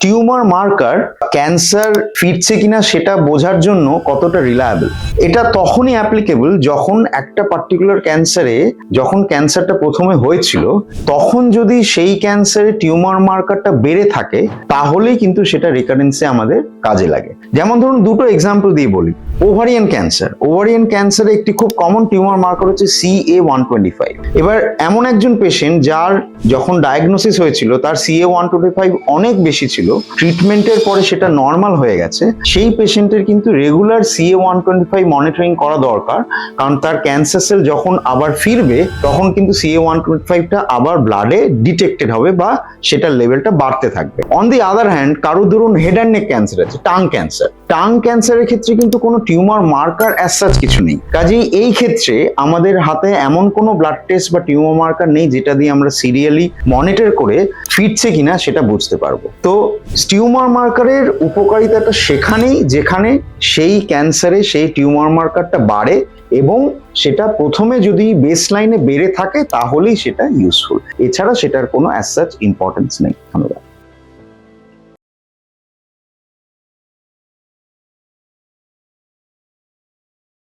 Tumour marker cancer ফিরছে কিনা সেটা বোঝার জন্য কতটা রিলায়েবল, এটা তখনই অ্যাপ্লিকেবল যখন একটা পার্টিকুলার ক্যান্সারে, যখন ক্যান্সারটা প্রথমে হয়েছিল তখন যদি সেই ক্যান্সারে টিউমার মার্কারটা বেড়ে থাকে তাহলেই কিন্তু সেটা রিকারেন্সে আমাদের কাজে লাগে। যেমন ধরুন দুটো এক্সাম্পল দিয়ে বলি। ওভারিয়ান ক্যান্সারে একটি খুব কমন টিউমার মার্কার হচ্ছে CA-125। এবার এমন একজন পেশেন্ট যার যখন ডায়াগনোসিস হয়েছিল তার CA-125 অনেক বেশি ছিল, ট্রিটমেন্টের পরে সেটা নর্মাল হয়ে গেছে, সেই পেশেন্টের কিন্তু রেগুলার CA-125 মনিটরিং করা দরকার, কারণ তার ক্যান্সার সেল যখন আবার ফিরবে তখন কিন্তু CA-125টা আবার ব্লাডে ডিটেক্টেড হবে বা সেটার লেভেলটা বাড়তে থাকবে। অন দি আদার হ্যান্ড কারো ধরুন হেড অ্যান্ড নেক ক্যান্সার আছে, টাং ক্যান্সারের ক্ষেত্রে কিন্তু কোনো টিউমার মার্কার অ্যাজ সাচ কিছু নেই। কাজেই এই ক্ষেত্রে আমাদের হাতে এমন কোনো ব্লাড টেস্ট বা টিউমার মার্কার নেই যেটা দিয়ে আমরা সিরিয়ালি মনিটর করে ফিরছে কিনা সেটা বুঝতে পারবো। তো টিউমার মার্কারের উপকারিতাটা সেখানেই যেখানে সেই ক্যান্সারে সেই টিউমার মার্কারটা বাড়ে এবং সেটা প্রথমে যদি বেসলাইনে বেড়ে থাকে তাহলেই সেটা ইউজফুল, এছাড়া সেটার কোনো অ্যাজ সাচ ইম্পর্টেন্স নেই। ধন্যবাদ।